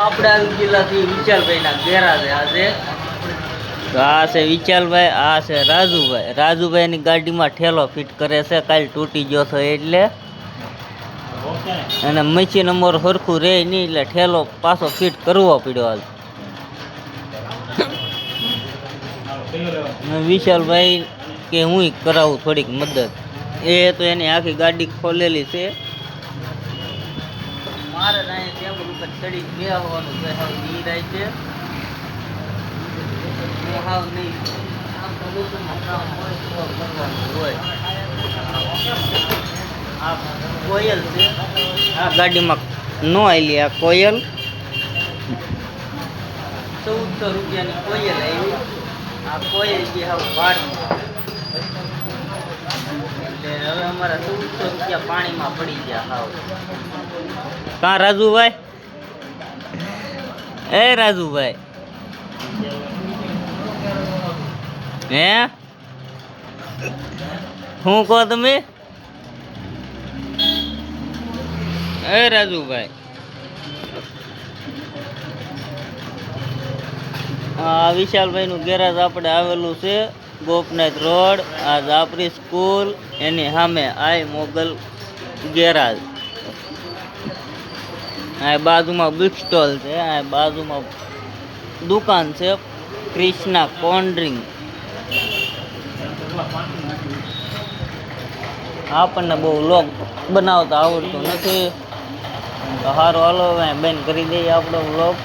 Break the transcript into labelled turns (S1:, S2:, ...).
S1: આપણે આવી ગયેલાથી વિશાલભાઈના ગેરાજે આજે તો આ છે વિશાલભાઈ, આ છે રાજુભાઈ. રાજુભાઈની ગાડીમાં ઠેલો ફિટ કરે છે, કાલ તૂટી ગયો હતો એટલે. અને મશીન અમાર સરખું રહે નહીં એટલે ઠેલો પાછો ફિટ કરવો પડ્યો આજ. વિશાલભાઈ કે હું કરાવું થોડીક મદદ. એ તો એની આખી ગાડી ખોલેલી છે. મારે ટેબલ ઉપર ચડી બેસવાનું છે. હાવ નીરાય છે. હાવ નહીં આ કોયલ છે. આ ગાડીમાં નો આવેલી આ કોયલ. 1400 રૂપિયાની કોયલ આવી. આ કોયલ જે હાવ ભાડમાં એટલે હવે અમારા 1400 રૂપિયા પાણીમાં પડી ગયા હાવ. કાં રાજુભાઈ? એ રાજુભાઈ હે શું કહો તમે? એ રાજુભાઈ આ વિશાલભાઈનું ગેરાજ આપણે આવેલું છે ગોપનાથ રોડ. આ જાપરી સ્કૂલ એની સામે આઈ મોગલ ગેરાજ. આ બાજુમાં બુક સ્ટોલ છે. આ બાજુમાં દુકાન છે ક્રિષ્ના કોલ્ડ ડ્રિંક. આપણને બહુ વ્લોગ બનાવતા આવડતું નથી તો સારું, હાલો બંધ કરી દઈએ આપણો વ્લોગ.